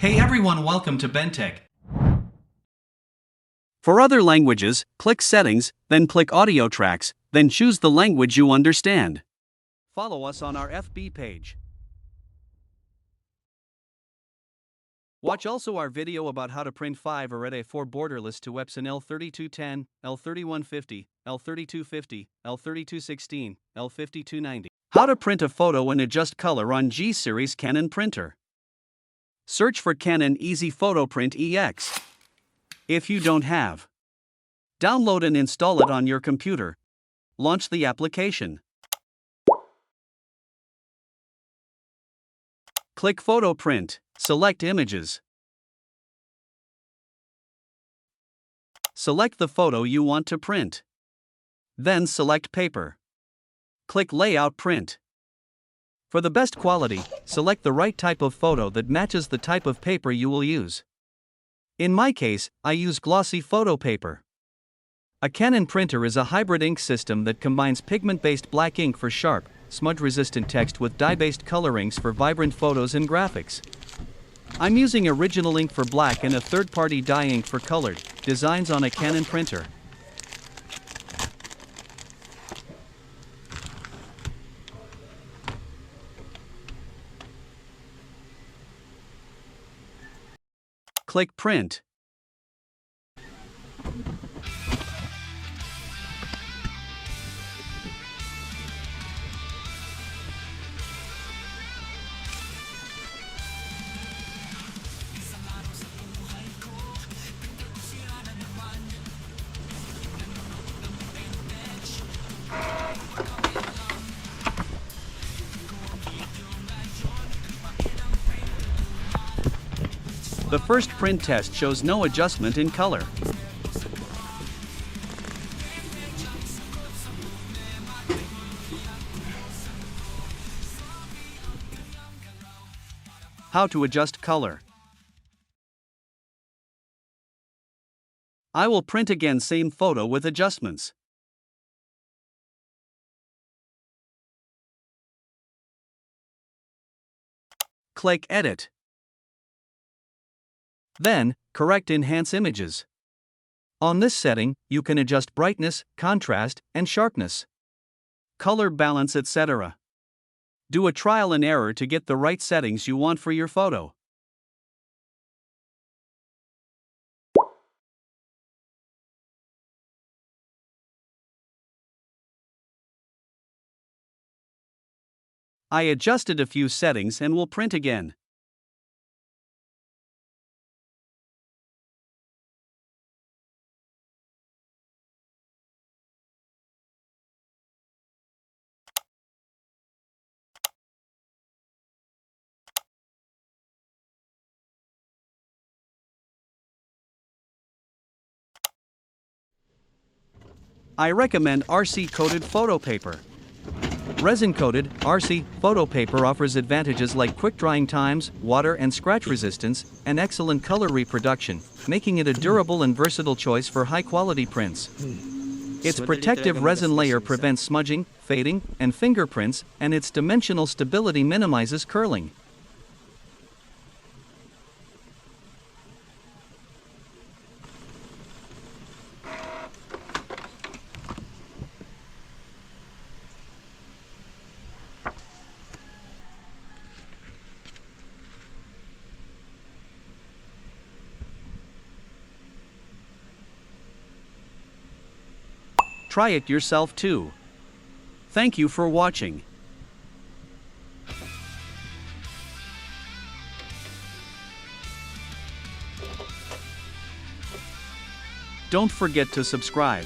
Hey everyone, welcome to BhenTech. For other languages, click Settings, then click Audio Tracks, then choose the language you understand. Follow us on our FB page. Watch also our video about how to print 5 array 4 borderless to Epson L3210, L3150, L3250, L3216, L5290. How to print a photo and adjust color on G-series Canon printer. Search for Canon Easy-PhotoPrint EX. If you don't have, download and install it on your computer. Launch the application. Click Photo Print. Select Images. Select the photo you want to print. Then select Paper. Click Layout Print. For the best quality, select the right type of photo that matches the type of paper you will use. In my case, I use glossy photo paper. A Canon printer is a hybrid ink system that combines pigment-based black ink for sharp, smudge-resistant text with dye-based color inks for vibrant photos and graphics. I'm using original ink for black and a third-party dye ink for colored designs on a Canon printer. Click Print. The first print test shows no adjustment in color. How to adjust color. I will print again same photo with adjustments. Click Edit. Then, correct Enhance Images. On this setting, you can adjust brightness, contrast, and sharpness, color balance, etc. Do a trial and error to get the right settings you want for your photo. I adjusted a few settings and will print again. I recommend RC coated photo paper. Resin coated RC photo paper offers advantages like quick drying times, water and scratch resistance, and excellent color reproduction, making it a durable and versatile choice for high-quality prints. Its protective resin layer prevents smudging, fading, and fingerprints, and its dimensional stability minimizes curling. Try it yourself too. Thank you for watching. Don't forget to subscribe.